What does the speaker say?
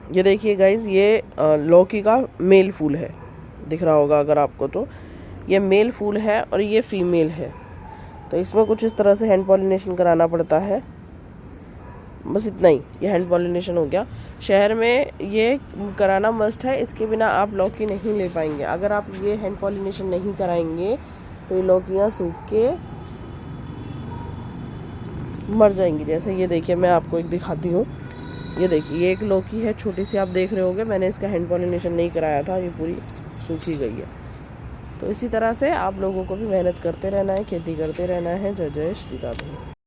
ये देखिए गाइज, ये लौकी का मेल फूल है, दिख रहा होगा अगर आपको, तो ये मेल फूल है और ये फीमेल है। तो इसमें कुछ इस तरह से हैंड पॉलिनेशन कराना पड़ता है, बस इतना ही। ये हैंड पॉलिनेशन हो गया। शहर में ये कराना मस्ट है, इसके बिना आप लौकी नहीं ले पाएंगे। अगर आप ये हैंड पॉलिनेशन नहीं कराएंगे तो ये लौकियाँ सूख के मर जाएंगी। जैसे ये देखिए, मैं आपको एक दिखाती हूँ। ये देखिए, ये एक लौकी है छोटी सी, आप देख रहे होंगे, मैंने इसका हैंड पॉलिनेशन नहीं कराया था, ये पूरी सूखी गई है। तो इसी तरह से आप लोगों को भी मेहनत करते रहना है, खेती करते रहना है। जय जय श्री राधे।